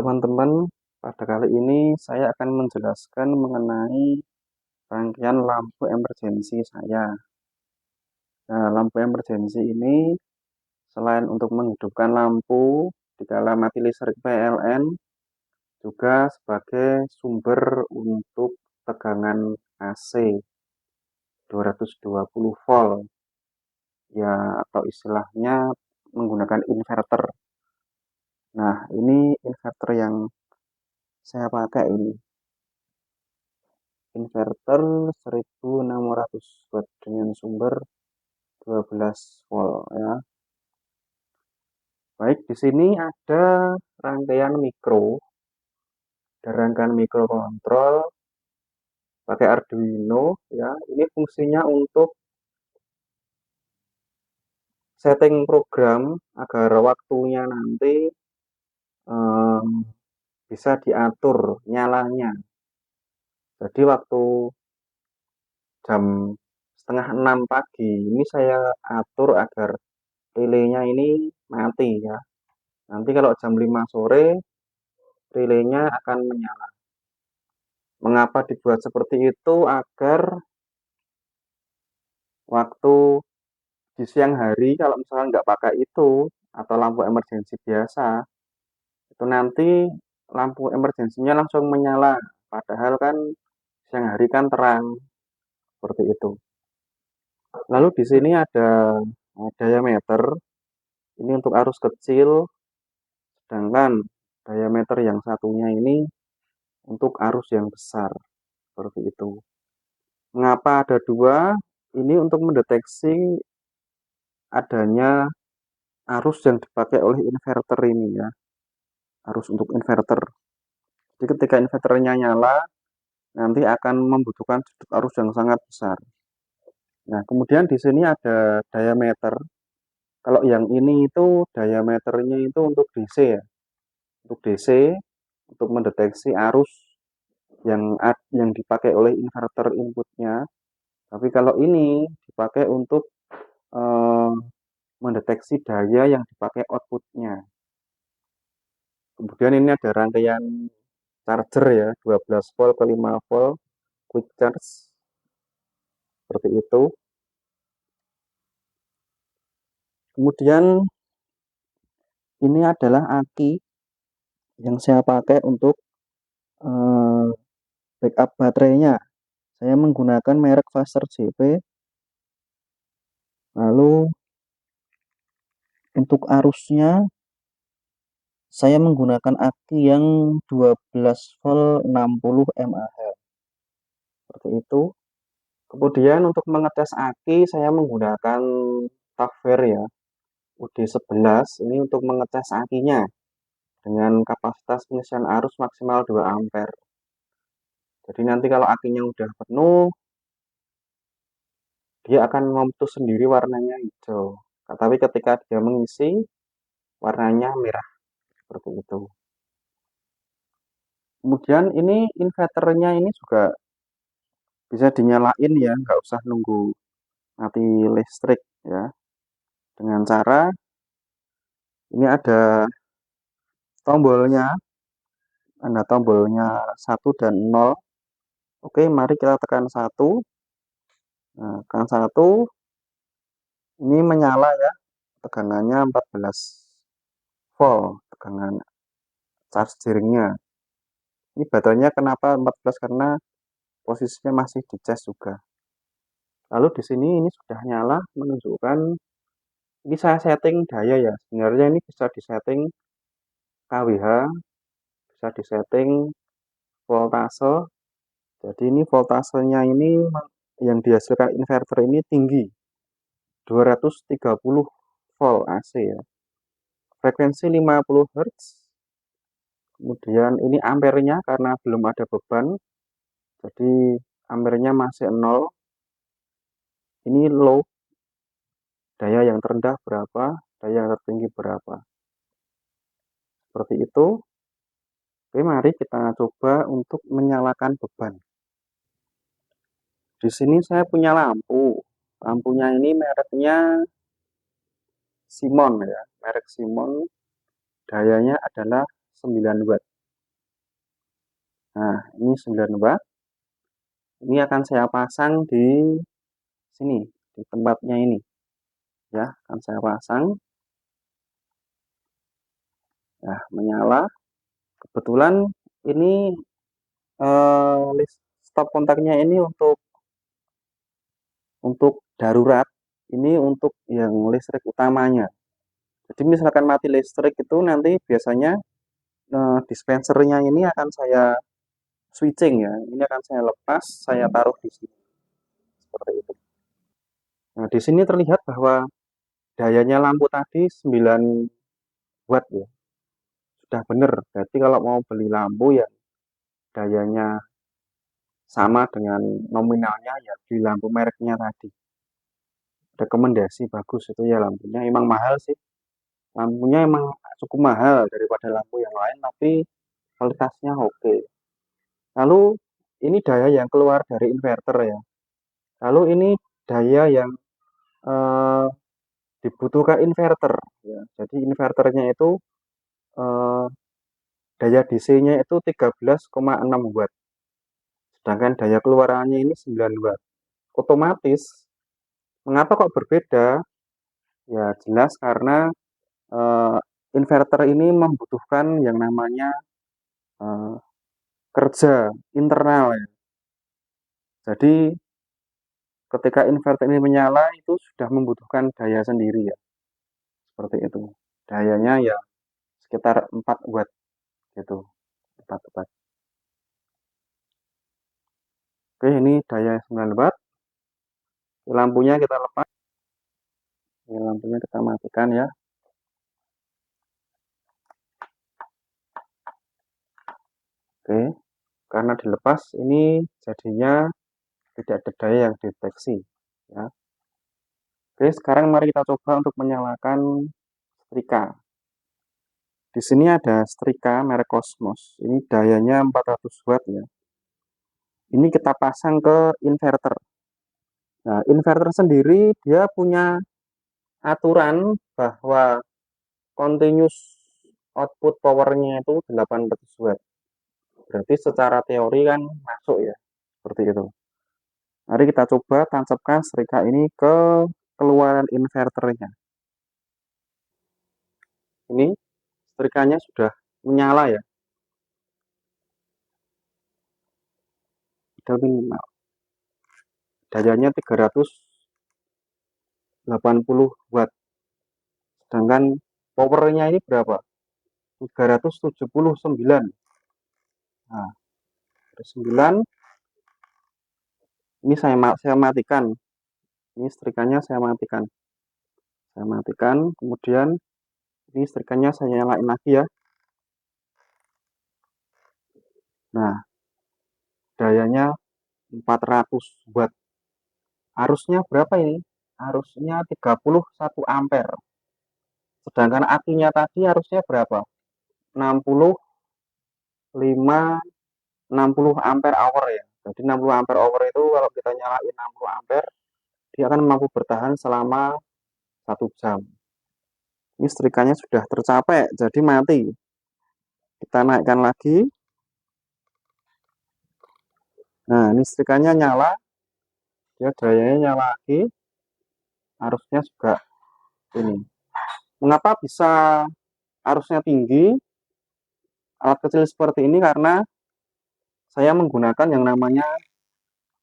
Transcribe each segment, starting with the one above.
teman-teman, pada kali ini saya akan menjelaskan mengenai rangkaian lampu emergensi saya. Nah, lampu emergensi ini selain untuk menghidupkan lampu di kala mati listrik PLN, juga sebagai sumber untuk tegangan AC 220 volt, ya, atau istilahnya menggunakan inverter. Nah, ini inverter yang saya pakai ini. Inverter 1600 watt dengan sumber 12 volt ya. Baik, di sini ada rangkaian mikrokontrol pakai Arduino ya. Ini fungsinya untuk setting program agar waktunya nanti bisa diatur nyalanya. Jadi waktu jam setengah 6 pagi ini saya atur agar relaynya ini mati ya. Nanti kalau jam 5 sore relaynya akan menyala. Mengapa dibuat seperti itu? Agar waktu di siang hari kalau misalnya nggak pakai itu atau lampu emergensi biasa, itu nanti lampu emergensinya langsung menyala. Padahal kan siang hari kan terang seperti itu. Lalu di sini ada diameter. Ini untuk arus kecil, sedangkan diameter yang satunya ini untuk arus yang besar seperti itu. Mengapa ada dua? Ini untuk mendeteksi adanya arus yang dipakai oleh inverter ini ya. Arus untuk inverter. Jadi ketika inverternya nyala, nanti akan membutuhkan sudut arus yang sangat besar. Nah, kemudian di sini ada diameter. Kalau yang ini itu diameternya itu untuk DC ya. Untuk DC, untuk mendeteksi arus yang dipakai oleh inverter inputnya. Tapi kalau ini dipakai untuk eh, mendeteksi daya yang dipakai outputnya. Kemudian ini ada rangkaian charger ya, 12 volt ke 5 volt quick charge seperti itu. Kemudian ini adalah aki yang saya pakai untuk backup baterainya. Saya menggunakan merek Faster JP. Lalu untuk arusnya saya menggunakan aki yang 12 volt 60 mAh seperti itu. Kemudian untuk mengetes aki saya menggunakan Takver ya, UD11. Ini untuk mengetes akinya dengan kapasitas pengisian arus maksimal 2 ampere. Jadi nanti kalau akinya udah penuh, dia akan memutus sendiri warnanya hijau. Tapi ketika dia mengisi, warnanya merah seperti itu. Kemudian ini inverternya ini juga bisa dinyalain ya, nggak usah nunggu mati listrik ya. Dengan cara ini tombolnya, ada tombolnya 1 dan 0. Oke, mari kita tekan 1. Nah, tekan 1, ini menyala ya, tegangannya 14 volt, tegangan chargingnya. Ini baterainya kenapa 14? Karena posisinya masih di cas juga. Lalu di sini ini sudah nyala, menunjukkan ini saya setting daya ya. Sebenarnya ini bisa disetting kWh, bisa disetting voltase. Jadi ini voltasenya ini yang dihasilkan inverter ini tinggi, 230 volt AC ya. Frekuensi 50 Hz. Kemudian ini ampernya karena belum ada beban, jadi ampernya masih 0. Ini low, daya yang terendah berapa, daya yang tertinggi berapa. Seperti itu. Oke, mari kita coba untuk menyalakan beban. Di sini saya punya lampu. Lampunya ini mereknya Simon ya, merek Simon. Dayanya adalah 9 watt. Nah, ini 9 watt. Ini akan saya pasang di sini, di tempatnya ini. Ya, akan saya pasang. Nah, menyala. Kebetulan ini stop kontaknya ini untuk darurat. Ini untuk yang listrik utamanya. Jadi misalkan mati listrik itu nanti biasanya dispensernya ini akan saya switching ya. Ini akan saya lepas, saya taruh di sini seperti itu. Nah, di sini terlihat bahwa dayanya lampu tadi 9 watt ya. Sudah benar. Berarti kalau mau beli lampu ya dayanya sama dengan nominalnya ya di lampu mereknya tadi. Rekomendasi bagus itu ya lampunya. Emang mahal sih. Lampunya emang cukup mahal daripada lampu yang lain tapi kualitasnya oke. Lalu ini daya yang keluar dari inverter ya. Lalu ini daya yang eh, dibutuhkan inverter ya. Jadi inverternya itu eh, daya DC-nya itu 13,6 watt. Sedangkan daya keluarannya ini 9 watt. Otomatis mengapa kok berbeda? Ya jelas karena eh, inverter ini membutuhkan yang namanya eh, kerja internal ya. Jadi ketika inverter ini menyala itu sudah membutuhkan daya sendiri ya. Seperti itu. Dayanya ya sekitar 4 watt gitu. 4 watt. Oke, ini daya 9 watt. Lampunya kita lepas. Ini lampunya kita matikan ya. Oke, karena dilepas ini jadinya tidak ada daya yang deteksi ya. Oke, sekarang mari kita coba untuk menyalakan setrika. Di sini ada setrika merek Cosmos. Ini dayanya 400 watt ya. Ini kita pasang ke inverter. Nah, inverter sendiri dia punya aturan bahwa continuous output powernya itu 800 watt. Berarti secara teori kan masuk ya. Seperti itu. Mari kita coba tancapkan setrika ini ke keluaran inverternya. Ini setrikanya sudah menyala ya. Sudah minimal. Dayanya 380 watt. Sedangkan powernya ini berapa? 379. Nah, 9 ini saya matikan. Ini setrikanya saya matikan. Saya matikan, kemudian ini setrikanya saya nyalain lagi ya. Nah, dayanya 400 watt. Arusnya berapa ini? Arusnya 31 ampere. Sedangkan akinya tadi arusnya berapa? 65 60 ampere hour ya. Jadi 60 ampere hour itu kalau kita nyalain 60 ampere, dia akan mampu bertahan selama 1 jam. Ini setrikanya sudah tercapai, jadi mati. Kita naikkan lagi. Nah, ini setrikanya nyala. Dia dayanya nyala lagi. Arusnya juga ini. Mengapa bisa arusnya tinggi? Alat kecil seperti ini karena saya menggunakan yang namanya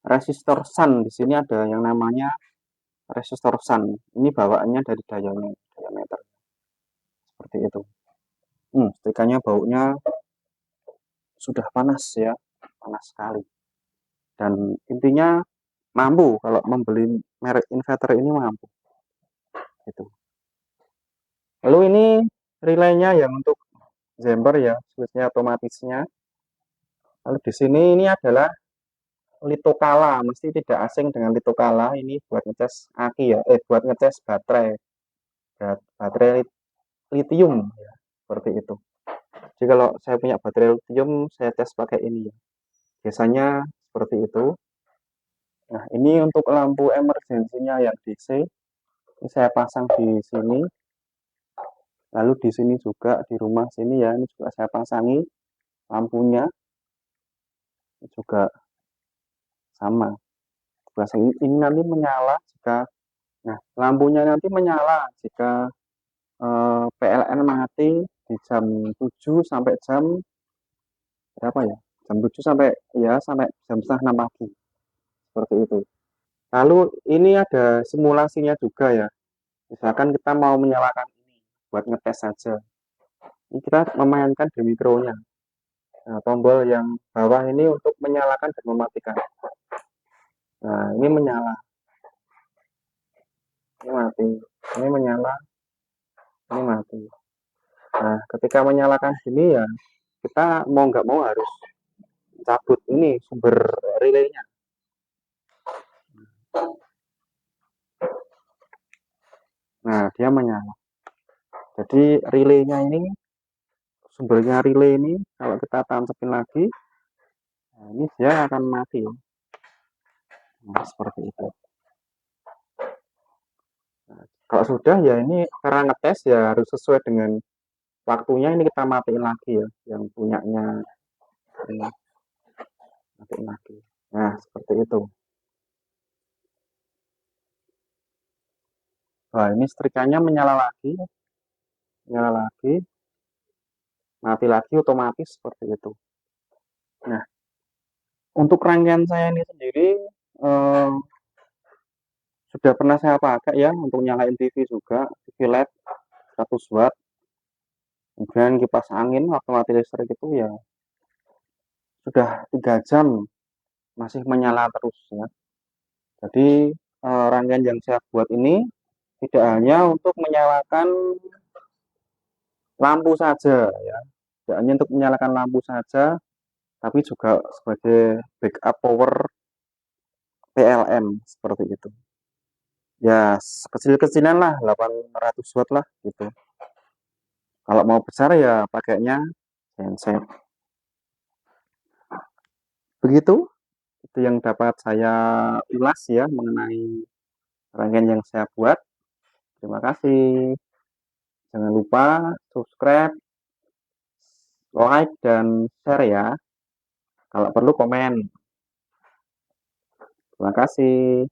resistor sun. Di sini ada yang namanya resistor sun. Ini bawaannya dari diameter. Seperti itu. Setrikanya baunya sudah panas ya. Panas sekali. Dan intinya mampu kalau membeli merek inverter ini mampu. Gitu. Lalu ini relaynya yang untuk jumper ya, switchnya otomatisnya. Lalu di sini ini adalah litokala, mesti tidak asing dengan litokala. Ini buat ngecas aki ya, buat ngecas baterai, baterai litium ya, seperti itu. Jadi kalau saya punya baterai litium, saya tes pakai ini ya. Biasanya seperti itu. Nah, ini untuk lampu emergensinya yang DC. Ini saya pasang di sini. Lalu di sini juga di rumah sini ya, ini juga saya pasangi lampunya. juga sama. Ini nanti menyala jika, nah lampunya nanti menyala jika PLN mati di jam 7 sampai jam berapa ya? Jam 7 sampai ya sampai jam setengah 6 pagi. Seperti itu. Lalu ini ada simulasinya juga ya. Misalkan kita mau menyalakan ini buat ngetes saja. Ini kita memainkan di mikronya. Nah, tombol yang bawah ini untuk menyalakan dan mematikan. Nah, ini menyala, ini mati. Ini menyala, ini mati. Nah, ketika menyalakan sini ya, kita mau nggak mau harus cabut ini sumber relaynya. Nah, dia menyala. Jadi relaynya ini, sumbernya relay ini, kalau kita tancapin lagi, nah ini dia akan mati. Nah, seperti itu. Nah, kalau sudah ya ini karena ngetes ya harus sesuai dengan waktunya, ini kita matiin lagi ya, yang punyanya ini matiin lagi. Nah, seperti itu. Nah, ini setrikanya menyala lagi, mati lagi otomatis seperti itu. Nah, untuk rangkaian saya ini sendiri eh, sudah pernah saya pakai ya untuk nyalain TV juga, TV LED 100 watt, kemudian kipas angin waktu mati listrik itu ya sudah 3 jam masih menyala terus ya. Jadi rangkaian yang saya buat ini tidak hanya untuk menyalakan lampu saja ya, tidak hanya untuk menyalakan lampu saja, tapi juga sebagai backup power PLN seperti itu. Ya kecil-kecilan lah 800 watt lah gitu. Kalau mau besar ya pakainya genset. Begitu itu yang dapat saya ulas ya mengenai rangkaian yang saya buat. Terima kasih. Jangan lupa subscribe, like, dan share ya. Kalau perlu komen. Terima kasih.